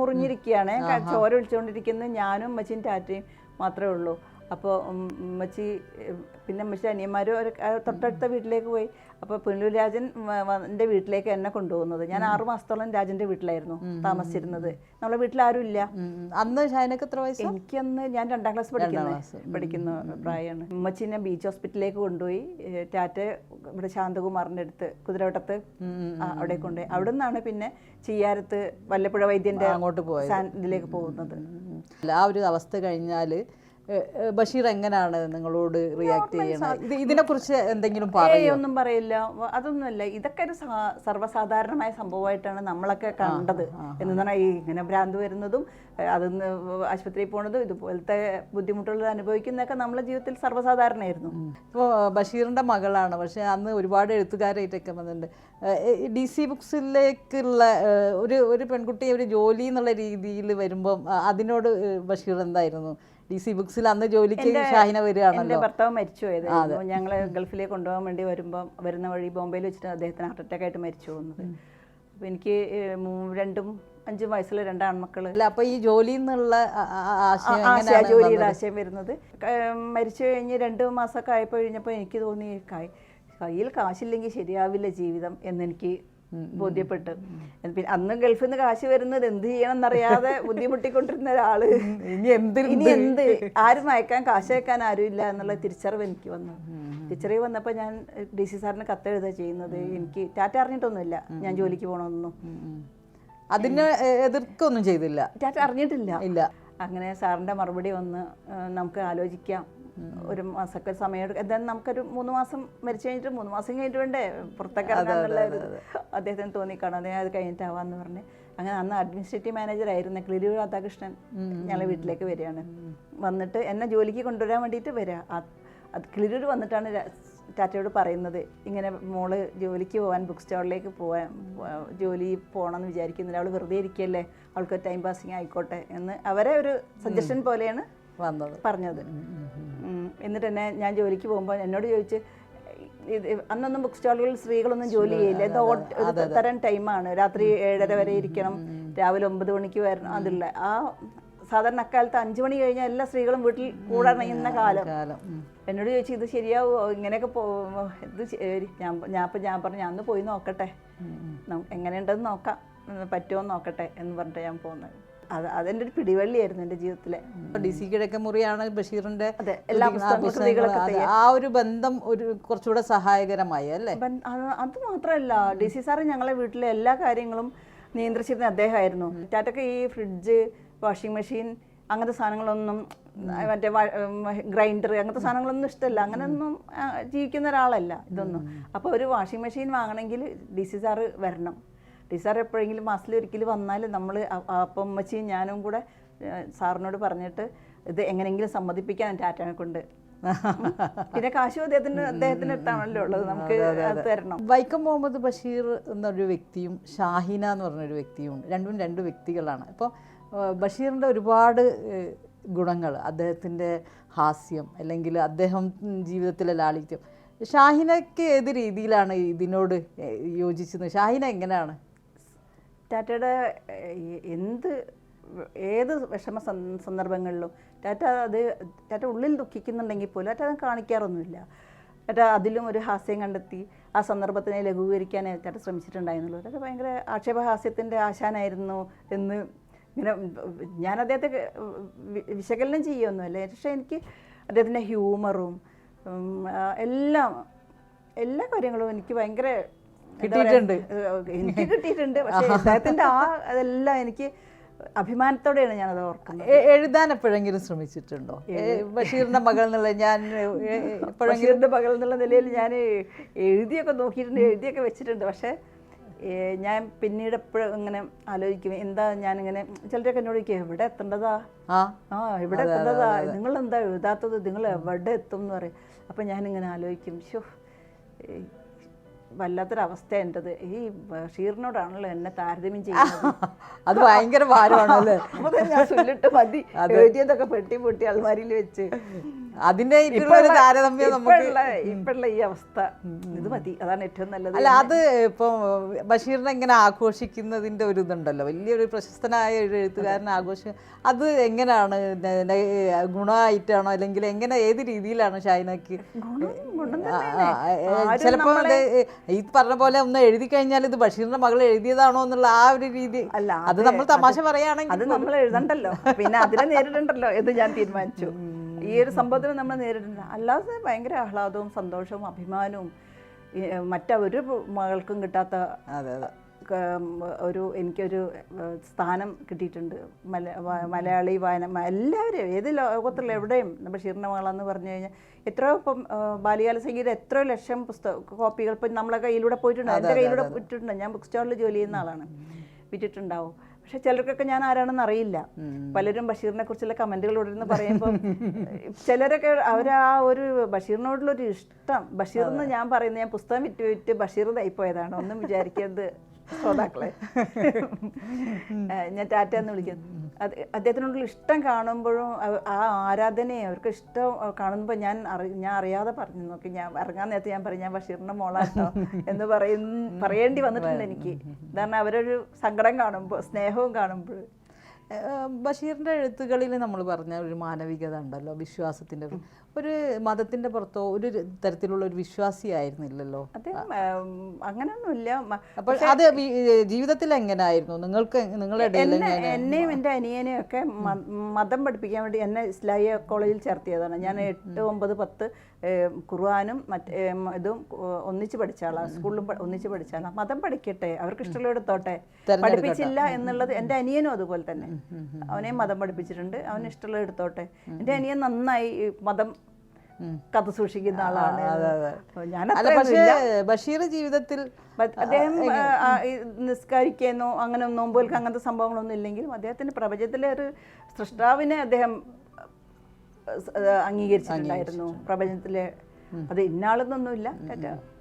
മുറിഞ്ഞിരിക്കുകയാണ്, ചോര ഒഴിച്ചുകൊണ്ടിരിക്കുന്നത്. ഞാനും അമ്മച്ചിയും ടാറ്റയും മാത്രമേ ഉള്ളൂ. അപ്പോൾ അമ്മച്ചി പിന്നെ അമ്മച്ചി അനിയന്മാരും തൊട്ടടുത്ത വീട്ടിലേക്ക് പോയി. അപ്പോൾ പുനലൂർ രാജൻ എൻ്റെ വീട്ടിലേക്ക് എന്നെ കൊണ്ടുപോകുന്നത്. ഞാൻ 6 മാസത്തോളം രാജൻ്റെ വീട്ടിലായിരുന്നു താമസിച്ചിരുന്നത്. നമ്മളെ വീട്ടിൽ ആരും ഇല്ല. അന്ന് ഷൈനക്ക് എത്ര വയസ്സ്? എനിക്കന്ന് ഞാൻ 2ാം ക്ലാസ് പഠിക്കുന്ന പ്രായമാണ്. ഉമ്മച്ചിനെ ബീച്ച് ഹോസ്പിറ്റലിലേക്ക് കൊണ്ടുപോയി. ടാറ്റ ഇവിടെ ശാന്തകുമാറിൻ്റെ അടുത്ത് കുതിരവട്ടത്ത് അവിടെ കൊണ്ടുപോയി. അവിടെ നിന്നാണ് പിന്നെ ചെയ്യാരത്ത് വല്ലപ്പുഴ വൈദ്യൻ്റെ അങ്ങോട്ട് പോയത്, ഇതിലേക്ക് പോകുന്നത്. ആ ഒരു അവസ്ഥ കഴിഞ്ഞാൽ ബഷീർ എങ്ങനെയാണ് നിങ്ങളോട് റിയാക്ട് ചെയ്യണത്? ഇതിനെ കുറിച്ച് എന്തെങ്കിലും ഒന്നും പറയില്ല, അതൊന്നുമല്ല. ഇതൊക്കെ ഒരു സർവ്വസാധാരണമായ സംഭവമായിട്ടാണ് നമ്മളൊക്കെ കണ്ടത്. എന്ന് പറഞ്ഞാൽ ഈ ഇങ്ങനെ ഭ്രാന്ത് വരുന്നതും അതൊന്ന് ആശുപത്രിയിൽ പോണതും ഇതുപോലത്തെ ബുദ്ധിമുട്ടുകൾ അനുഭവിക്കുന്നതൊക്കെ നമ്മളെ ജീവിതത്തിൽ സർവ്വസാധാരണമായിരുന്നു. ഇപ്പോൾ ബഷീറിൻ്റെ മകളാണ്, പക്ഷേ അന്ന് ഒരുപാട് എഴുത്തുകാരായിട്ടൊക്കെ വന്നിട്ടുണ്ട്. DC ബുക്സിലേക്കുള്ള ഒരു പെൺകുട്ടി ഒരു ജോലി എന്നുള്ള രീതിയിൽ വരുമ്പം അതിനോട് ബഷീർ എന്തായിരുന്നു? DC ബുക്സിൽ അന്ന് ജോലിക്ക് ഷാഹിന വരികയാണല്ലോ. എൻ്റെ ഭർത്താവ് മരിച്ചു പോയത്. ഞങ്ങൾ ഗൾഫിലേക്ക് കൊണ്ടുപോകാൻ വേണ്ടി വരുന്ന വഴി ബോംബെയിൽ വെച്ചിട്ട് അദ്ദേഹത്തിന് ഹാർട്ട് അറ്റാക്ക് ആയിട്ട് മരിച്ചു പോകുന്നത്. അപ്പോൾ എനിക്ക് 2ഉം 5ഉം വയസ്സുള്ള 2 ആൺമക്കൾ. അപ്പോൾ ഈ ജോലി എന്നുള്ള ജോലിയുടെ ആശയം വരുന്നത് മരിച്ചു കഴിഞ്ഞ് 2 മാസമൊക്കെ ആയപ്പോൾ കഴിഞ്ഞപ്പോൾ എനിക്ക് തോന്നി കയ്യിൽ കാശില്ലെങ്കിൽ ശരിയാവില്ല ജീവിതം എന്നെനിക്ക് ബോധ്യപ്പെട്ടു. പിന്നെ അന്ന് ഗൾഫിൽ നിന്ന് കാശ് വരുന്നത് എന്ത് ചെയ്യണം എന്നറിയാതെ ബുദ്ധിമുട്ടിക്കൊണ്ടിരുന്ന ഒരാള് ഇനി എന്ത് ആരും അയക്കാൻ കാശ് അയക്കാൻ ആരും ഇല്ല എന്നുള്ള തിരിച്ചറിവ് എനിക്ക് വന്നു. തിരിച്ചറിവ് വന്നപ്പോൾ ഞാൻ DC സാറിന് കത്തെഴുതുക ചെയ്യുന്നത്. എനിക്ക് ടാറ്റ അറിഞ്ഞിട്ടൊന്നുമില്ല ഞാൻ ജോലിക്ക് പോകണമെന്നൊന്നും. അതിനെ എതിർക്കൊന്നും ചെയ്തില്ല, ടാറ്റ അറിഞ്ഞിട്ടില്ല. അങ്ങനെ സാറിൻ്റെ മറുപടി വന്ന് നമുക്ക് ആലോചിക്കാം, ഒരു മാസമൊക്കെ സമയം എടുക്കും, എന്തായാലും നമുക്കൊരു 3 മാസം മരിച്ചു കഴിഞ്ഞിട്ട് 3 മാസം കഴിഞ്ഞിട്ട് വേണ്ടേ പുറത്തേക്ക് ഇറങ്ങാന്നുള്ള ഒരു അദ്ദേഹത്തിന് തോന്നിക്കാണും. അദ്ദേഹം അത് കഴിഞ്ഞിട്ടാവാന്ന് പറഞ്ഞ് അങ്ങനെ അന്ന് അഡ്മിനിസ്ട്രേറ്റീവ് മാനേജർ ആയിരുന്ന കിളിരൂർ രാധാകൃഷ്ണൻ ഞങ്ങളെ വീട്ടിലേക്ക് വരികയാണ്. വന്നിട്ട് എന്നെ ജോലിക്ക് കൊണ്ടുവരാൻ വേണ്ടിയിട്ട് വരിക. അത് കിളിരൂർ വന്നിട്ടാണ് ടാറ്റയോട് പറയുന്നത്, ഇങ്ങനെ മോള് ജോലിക്ക് പോകാൻ ബുക്ക് സ്റ്റാളിലേക്ക് ജോലി പോകണമെന്ന് വിചാരിക്കുന്നില്ല, അവൾ വെറുതെ ഇരിക്കുകയല്ലേ, അവൾക്ക് ടൈം പാസിങ് ആയിക്കോട്ടെ എന്ന് അവരെ ഒരു സജഷൻ പോലെയാണ് പറഞ്ഞത്. എന്നിട്ട് തന്നെ ഞാൻ ജോലിക്ക് പോകുമ്പോൾ എന്നോട് ചോദിച്ച്, അന്നൊന്നും ബുക്ക് സ്റ്റാളുകളിൽ സ്ത്രീകളൊന്നും ജോലി ചെയ്യില്ല, ഇത് തരം ടൈമാണ്, രാത്രി 7:30 വരെ ഇരിക്കണം, രാവിലെ 9 മണിക്ക് വരണം, അതില്ല. ആ സാധാരണ അക്കാലത്ത് 5 മണി കഴിഞ്ഞാൽ എല്ലാ സ്ത്രീകളും വീട്ടിൽ കൂടണയുന്ന കാലം. എന്നോട് ചോദിച്ചു ഇത് ശരിയാവുമോ ഇങ്ങനെയൊക്കെ ഞാൻ പറഞ്ഞു ഞാൻ ഒന്ന് പോയി നോക്കട്ടെ, എങ്ങനെയുണ്ടെന്ന് നോക്കാം, പറ്റുമോ നോക്കട്ടെ എന്ന് പറഞ്ഞിട്ട് ഞാൻ പോകുന്നത്. അതെൻ്റെ ഒരു പിടിവള്ളിയായിരുന്നു എൻ്റെ ജീവിതത്തിലെ. DC കിഴക്കമുറിയാണ് ബഷീറിന്റെ എല്ലാ ആ ഒരു ബന്ധം ഒരു കുറച്ചുകൂടെ സഹായകരമായി അല്ലേ? അത് മാത്രമല്ല, DC സാറ് ഞങ്ങളെ വീട്ടിലെ എല്ലാ കാര്യങ്ങളും നിയന്ത്രിച്ചിരുന്ന അദ്ദേഹമായിരുന്നു. ടാറ്റക്ക് ഈ ഫ്രിഡ്ജ്, വാഷിംഗ് മെഷീൻ അങ്ങനത്തെ സാധനങ്ങളൊന്നും, മറ്റേ ഗ്രൈൻഡർ അങ്ങനത്തെ സാധനങ്ങളൊന്നും ഇഷ്ടമല്ല, അങ്ങനെയൊന്നും ജീവിക്കുന്ന ഒരാളല്ല ഇതൊന്നും. അപ്പോൾ ഒരു വാഷിംഗ് മെഷീൻ വാങ്ങണമെങ്കിൽ DC സാറ് വരണം. DC സാർ എപ്പോഴെങ്കിലും മാസത്തിലൊരിക്കൽ വന്നാൽ നമ്മൾ അപ്പം അമ്മച്ചിയും ഞാനും കൂടെ സാറിനോട് പറഞ്ഞിട്ട് ഇത് എങ്ങനെയെങ്കിലും സമ്മതിപ്പിക്കാൻ ടാറ്റനെ കൊണ്ട്. പിന്നെ കാശും അദ്ദേഹത്തിന് അടുത്താണല്ലോ ഉള്ളത്, നമുക്ക് അത് തരണം. വൈക്കം മുഹമ്മദ് ബഷീർ എന്നൊരു വ്യക്തിയും ഷാഹിന എന്ന് പറഞ്ഞൊരു വ്യക്തിയും രണ്ടും 2 വ്യക്തികളാണ്. ഇപ്പോൾ ബഷീറിൻ്റെ ഒരുപാട് ഗുണങ്ങൾ, അദ്ദേഹത്തിൻ്റെ ഹാസ്യം അല്ലെങ്കിൽ അദ്ദേഹം ജീവിതത്തിലെ ലാളിത്യം, ഷാഹിനയ്ക്ക് ഏത് രീതിയിലാണ് ഇതിനോട് യോജിച്ചത്? ഷാഹിന എങ്ങനെയാണ്? ടാറ്റയുടെ ഏത് വിഷമ സന്ദർഭങ്ങളിലും ടാറ്റ ഉള്ളിൽ ദുഃഖിക്കുന്നുണ്ടെങ്കിൽ പോലും ടാറ്റ അത് കാണിക്കാറൊന്നുമില്ല. ചേട്ടാ അതിലും ഒരു ഹാസ്യം കണ്ടെത്തി ആ സന്ദർഭത്തിനെ ലഘൂകരിക്കാൻ ചേട്ടാ ശ്രമിച്ചിട്ടുണ്ടായിരുന്നുള്ളൂ. അതൊക്കെ ഭയങ്കര ആക്ഷേപഹാസ്യത്തിൻ്റെ ആശാനായിരുന്നു എന്ന് ഇങ്ങനെ ഞാൻ അദ്ദേഹത്തെ വിശകലനം ചെയ്യുമൊന്നുമല്ല. പക്ഷേ എനിക്ക് അദ്ദേഹത്തിൻ്റെ ഹ്യൂമറും എല്ലാ കാര്യങ്ങളും എനിക്ക് ഭയങ്കര കിട്ടിയിട്ടുണ്ട്. എനിക്ക് കിട്ടിയിട്ടുണ്ട്. പക്ഷേ അദ്ദേഹത്തിൻ്റെ അതെല്ലാം എനിക്ക് അഭിമാനത്തോടെയാണ് ഞാനത് ഓർക്കുന്നത്. എഴുതാൻ എപ്പോഴെങ്കിലും ശ്രമിച്ചിട്ടുണ്ടോ? ബഷീറിന്റെ മകൾ എന്നുള്ള ഞാൻ ബഷീറിന്റെ മകൾ എന്നുള്ള നിലയിൽ ഞാൻ എഴുതിയൊക്കെ നോക്കിയിട്ടുണ്ട്, എഴുതിയൊക്കെ വെച്ചിട്ടുണ്ട്. പക്ഷേ ഞാൻ പിന്നീട് എപ്പോഴും ഇങ്ങനെ ആലോചിക്കും, എന്താ ഞാനിങ്ങനെ ചിലരൊക്കെ എന്നോട് ചോദിക്കും എവിടെ എത്തേണ്ടതാ, എവിടെ എത്തേണ്ടതാ, നിങ്ങളെന്താ എഴുതാത്തത്, നിങ്ങൾ എവിടെ എത്തും എന്ന് പറയും. അപ്പം ഞാനിങ്ങനെ ആലോചിക്കും, ഷോ വല്ലാത്തൊരവസ്ഥ എൻ്റെത്, ഈ ബഷീറിനോടാണല്ലോ എന്നെ താരതമ്യം ചെയ്യുന്നത്. അത് ഭയങ്കര ഭാരമാണല്ലേ. അപ്പോൾ ഞാൻ ചൊല്ലിട്ട് മതി, എഴുതിയതൊക്കെ പൊട്ടി അൾമാരിയിൽ വെച്ച് അതിന്റെ താരതമ്യം ഇപ്പോഴുള്ള ഈ അവസ്ഥ ഇത് മതി, അതാണ് ഏറ്റവും നല്ലത്. അല്ല, അത് ഇപ്പം ബഷീറിനെ ഇങ്ങനെ ആഘോഷിക്കുന്നതിന്റെ ഒരു ഇതുണ്ടല്ലോ, വലിയൊരു പ്രശസ്തനായ ഒരു എഴുത്തുകാരനെ ആഘോഷിക്കുക, അത് എങ്ങനെയാണ്? ഗുണമായിട്ടാണോ അല്ലെങ്കിൽ എങ്ങനെ, ഏത് രീതിയിലാണ് ഷൈനക്ക്? ചിലപ്പോ ഈ പറഞ്ഞ പോലെ ഒന്ന് എഴുതി കഴിഞ്ഞാൽ ഇത് ബഷീറിന്റെ മകൾ എഴുതിയതാണോ എന്നുള്ള ആ ഒരു രീതി അല്ല, അത് നമ്മൾ തമാശ പറയുകയാണെങ്കിൽ അത് നമ്മൾ എഴുതണ്ടല്ലോ, പിന്നെ അതിനെ നേരിടണ്ടല്ലോ എന്ന് ഞാൻ തീരുമാനിച്ചു. ഈ ഒരു സംഭവത്തിന് നമ്മൾ നേരിടണ്ട. അല്ലാതെ ഭയങ്കര ആഹ്ലാദവും സന്തോഷവും അഭിമാനവും മറ്റൊരു മകൾക്കും കിട്ടാത്ത എനിക്കൊരു സ്ഥാനം കിട്ടിയിട്ടുണ്ട്. മലയാളി എല്ലാവരും ഏത് ലോകത്തുള്ള എവിടെയും ബഷീറിൻ്റെ മകളെന്ന് പറഞ്ഞു കഴിഞ്ഞാൽ എത്രയോ ഇപ്പം ബാല്യകാല സംഗീതം എത്രയോ ലക്ഷം കോപ്പികൾ ഇപ്പം നമ്മളെ കയ്യിലൂടെ പോയിട്ടുണ്ട്, എൻ്റെ കയ്യിലൂടെ വിറ്റിട്ടുണ്ട്. ഞാൻ ബുക്ക് സ്റ്റാളിൽ ജോലി ചെയ്യുന്ന ആളാണ്, വിറ്റിട്ടുണ്ടാവും. പക്ഷെ ചിലർക്കൊക്കെ ഞാൻ ആരാണെന്ന് അറിയില്ല. പലരും ബഷീറിനെ കുറിച്ചുള്ള കമന്റുകൾ ഉടനെ പറയുമ്പോൾ ചിലരൊക്കെ അവരാ ഒരു ബഷീറിനോടുള്ളൊരു ഇഷ്ടം, ബഷീർ എന്ന് ഞാൻ പറയുന്നത് ഞാൻ പുസ്തകം വിറ്റ് ബഷീർ ഇതായിപ്പോയതാണ്, ഒന്നും വിചാരിക്കരുത് ശ്രോതാക്കളെ. ഞാൻ ടാറ്റ എന്ന് വിളിക്കുന്നു. അദ്ദേഹത്തിനോടുള്ള ഇഷ്ടം കാണുമ്പോഴും ആ ആരാധനയെ അവർക്ക് ഇഷ്ടം കാണുമ്പോൾ ഞാൻ അറിയാതെ പറഞ്ഞു നോക്കി, ഞാൻ ഇറങ്ങാൻ നേരത്തെ ഞാൻ പറയും ഞാൻ ബഷീറിൻ്റെ മോളാട്ടോ എന്ന് പറയേണ്ടി വന്നിട്ടുണ്ട് എനിക്ക്. കാരണം അവരൊരു സങ്കടം കാണുമ്പോൾ, സ്നേഹവും കാണുമ്പോൾ. ബഷീറിൻ്റെ എഴുത്തുകളിൽ നമ്മൾ പറഞ്ഞ ഒരു മാനവികത ഉണ്ടല്ലോ, വിശ്വാസത്തിൻ്റെ ഒരു മതത്തിൻ്റെ പുറത്തോ ഒരു തരത്തിലുള്ള ഒരു വിശ്വാസിയായിരുന്നില്ലല്ലോ. അതെ, അങ്ങനെയൊന്നുമില്ല. അപ്പോൾ അത് ജീവിതത്തിൽ എങ്ങനെയായിരുന്നു നിങ്ങൾക്ക്? നിങ്ങളുടെ എന്നെയും എൻ്റെ അനിയനെയും ഒക്കെ മതം പഠിപ്പിക്കാൻ വേണ്ടി എന്നെ ഇസ്ലാമിയ കോളേജിൽ ചേർത്തിയതാണ്. ഞാൻ 8, 9, 10 ഖുർആനും ഇതും ഒന്നിച്ച് പഠിച്ച ആളാണ്, സ്കൂളിലും ഒന്നിച്ച് പഠിച്ച ആളാണ്. മതം പഠിക്കട്ടെ, അവർക്ക് ഇഷ്ടമുള്ള എടുത്തോട്ടെ, പഠിപ്പിച്ചില്ല എന്നുള്ളത്. എൻ്റെ അനിയനും അതുപോലെ തന്നെ, അവനെയും മതം പഠിപ്പിച്ചിട്ടുണ്ട്, അവന് ഇഷ്ടമുള്ള എടുത്തോട്ടെ. എൻ്റെ അനിയൻ നന്നായി മതം കഥ സൂക്ഷിക്കുന്ന ആളാണ്. ഞാൻ ബഷീർ ജീവിതത്തിൽ അദ്ദേഹം നിസ്കരിക്കുന്നോ അങ്ങനെ നോമ്പുകൾക്ക് അങ്ങനത്തെ സംഭവങ്ങളൊന്നും ഇല്ലെങ്കിലും അദ്ദേഹത്തിന്റെ പ്രപഞ്ചത്തിലെ ഒരു സൃഷ്ടാവിനെ അദ്ദേഹം അംഗീകരിച്ചിട്ടുണ്ടായിരുന്നു. പ്രപഞ്ചത്തിലെ അത് ഇന്നാളെന്നൊന്നുമില്ല,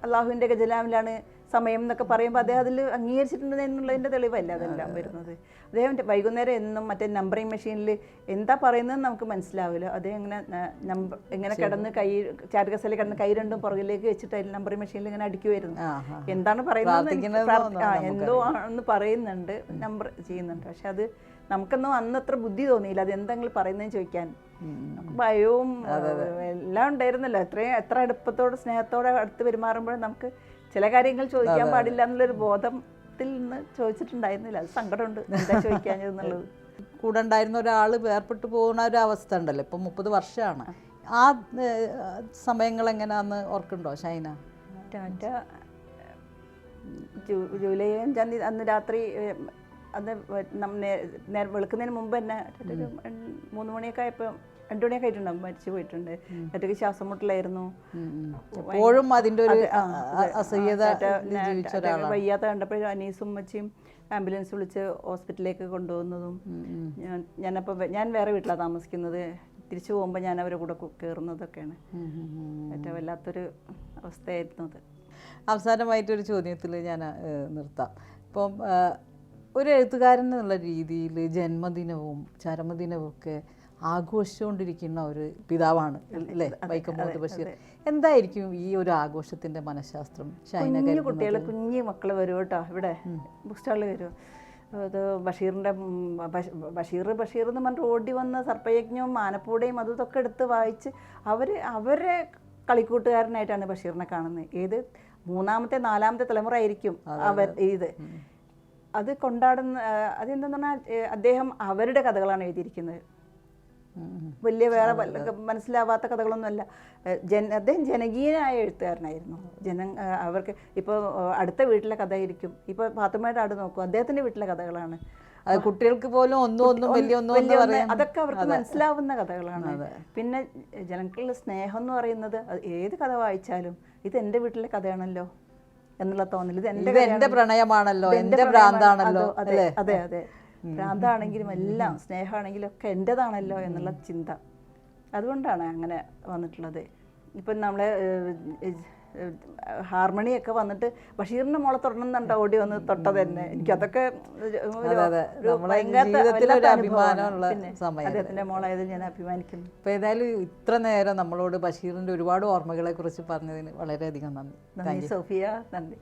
അള്ളാഹുവിൻ്റെ ഖജലാമിലാണ് സമയം എന്നൊക്കെ പറയുമ്പോൾ അദ്ദേഹം അതിൽ അംഗീകരിച്ചിട്ടുണ്ട് എന്നുള്ളതിൻ്റെ തെളിവല്ല അതെല്ലാം വരുന്നത്. അദ്ദേഹം വൈകുന്നേരം എന്നും മറ്റേ നമ്പറിങ് മെഷീനിൽ എന്താ പറയുന്നതെന്ന് നമുക്ക് മനസ്സിലാവില്ല. അദ്ദേഹം ഇങ്ങനെ കിടന്ന് ചാരുകസയിൽ കിടന്ന് കൈ രണ്ടും പുറകിലേക്ക് വെച്ചിട്ട് അതിൽ നമ്പറിങ് മെഷീനിൽ ഇങ്ങനെ അടിക്കുമായിരുന്നു. എന്താണ് പറയുന്നത്, എന്തോ ആണെന്ന് പറയുന്നുണ്ട്, നമ്പർ ചെയ്യുന്നുണ്ട്. പക്ഷെ അത് നമുക്കൊന്നും അന്ന് അത്ര ബുദ്ധി തോന്നിയില്ല, അത് എന്തെങ്കിലും പറയുന്നതെന്ന് ചോദിക്കാൻ. ഭയവും എല്ലാം ഉണ്ടായിരുന്നല്ലോ. എത്ര അടുപ്പത്തോടെ സ്നേഹത്തോടെ അടുത്ത് പെരുമാറുമ്പോഴും നമുക്ക് ചില കാര്യങ്ങൾ ചോദിക്കാൻ പാടില്ല എന്നുള്ളൊരു ബോധത്തിൽ നിന്ന് ചോദിച്ചിട്ടുണ്ടായിരുന്നില്ല. അത് സങ്കടമുണ്ട് എന്താ ചോദിക്കാഞ്ഞതെന്നുള്ളത്. കൂടെ ഉണ്ടായിരുന്ന ഒരാൾ വേർപെട്ടു പോകുന്ന ഒരു അവസ്ഥ ഉണ്ടല്ലോ, ഇപ്പം 30 വർഷമാണ്. ആ സമയങ്ങൾ എങ്ങനെയാന്ന് ഓർക്കുന്നുണ്ടോ ഷൈന? ടാറ്റ ജൂലൈ 5 അന്ന് രാത്രി, അന്ന് വെളുക്കുന്നതിന് മുമ്പ് തന്നെ ഒരു 3 മണിയൊക്കെ ആയപ്പോൾ, 2 മണിയൊക്കെ ആയിട്ടുണ്ടാവും മരിച്ചു പോയിട്ടുണ്ട്. ടാറ്റയ്ക്ക് ശ്വാസം മുട്ടലായിരുന്നു. എപ്പോഴും അതിൻ്റെ ഒരു വയ്യാത്ത കണ്ടപ്പോൾ അനീസും മച്ചിയും ആംബുലൻസ് വിളിച്ച് ഹോസ്പിറ്റലിലേക്ക് കൊണ്ടുപോകുന്നതും, ഞാൻ വേറെ വീട്ടിലാണ് താമസിക്കുന്നത്, തിരിച്ചു പോകുമ്പോൾ ഞാൻ അവരുടെ കൂടെ കയറുന്നതൊക്കെയാണ്. ഏറ്റവും വല്ലാത്തൊരു അവസ്ഥയായിരുന്നു അത്. അവസാനമായിട്ടൊരു ചോദ്യത്തിൽ ഞാൻ നിർത്താം. ഇപ്പം ഒരു എഴുത്തുകാരൻ എന്നുള്ള രീതിയിൽ ജന്മദിനവും ചരമദിനവും ഒക്കെ ആഘോഷിച്ചുകൊണ്ടിരിക്കുന്ന ഒരു പിതാവാണ് അല്ലേ വൈക്കം മുഹമ്മദ് ബഷീർ. എന്തായിരിക്കും ഈ ഒരു ആഘോഷത്തിന്റെ മനഃശാസ്ത്രം? കുട്ടികൾ, കുഞ്ഞു മക്കൾ വരും കേട്ടോ, ഇവിടെ ബുക്ക് സ്റ്റാളിൽ വരും. അത് ബഷീറിൻ്റെ ബഷീർ എന്ന് പറഞ്ഞിട്ട് ഓടി വന്ന സർപ്പയജ്ഞവും ആനപ്പൂടയും അതും ഇതൊക്കെ എടുത്ത് വായിച്ച് അവരെ കളിക്കൂട്ടുകാരനായിട്ടാണ് ബഷീറിനെ കാണുന്നത്. ഏത് മൂന്നാമത്തെ നാലാമത്തെ തലമുറ ആയിരിക്കും അവർ ഇത് അത് കൊണ്ടാടുന്ന. അതെന്തെന്ന് പറഞ്ഞാൽ അദ്ദേഹം അവരുടെ കഥകളാണ് എഴുതിയിരിക്കുന്നത്. വലിയ വേറെ മനസ്സിലാവാത്ത കഥകളൊന്നുമല്ല. അദ്ദേഹം ജനകീയനായ എഴുത്തുകാരനായിരുന്നു. അവർക്ക് ഇപ്പോൾ അടുത്ത വീട്ടിലെ കഥയായിരിക്കും. ഇപ്പോൾ പാത്തുമ്മയുടെ ആട് നോക്കൂ, അദ്ദേഹത്തിൻ്റെ വീട്ടിലെ കഥകളാണ്. കുട്ടികൾക്ക് പോലും അതൊക്കെ അവർക്ക് മനസ്സിലാവുന്ന കഥകളാണ്. പിന്നെ ജനങ്ങളുടെ സ്നേഹം എന്ന് പറയുന്നത് ഏത് കഥ വായിച്ചാലും ഇത് എൻ്റെ വീട്ടിലെ കഥയാണല്ലോ എന്നുള്ള തോന്നൽ, ഇത് എൻ്റെ പ്രണയമാണല്ലോ, എൻ്റെ ഭ്രാന്താണല്ലോ. അതെ അതെ അതെ, ഭ്രാന്താണെങ്കിലും എല്ലാം സ്നേഹമാണെങ്കിലും ഒക്കെ എൻ്റെതാണല്ലോ എന്നുള്ള ചിന്ത. അതുകൊണ്ടാണ് അങ്ങനെ വന്നിട്ടുള്ളത്. ഇപ്പം നമ്മളെ ഹാർമണിയൊക്കെ വന്നിട്ട് ബഷീറിന്റെ മോളെ തൊടണമെന്നുണ്ടോ ഓടി വന്ന് തൊട്ടത് തന്നെ. എനിക്കതൊക്കെ അദ്ദേഹത്തിന്റെ മോളായത് ഞാൻ അഭിമാനിക്കുന്നു. അപ്പോൾ ഏതായാലും ഇത്ര നേരം നമ്മളോട് ബഷീറിന്റെ ഒരുപാട് ഓർമ്മകളെ കുറിച്ച് പറഞ്ഞതിന് വളരെയധികം നന്ദി. നന്ദി സോഫിയ, നന്ദി.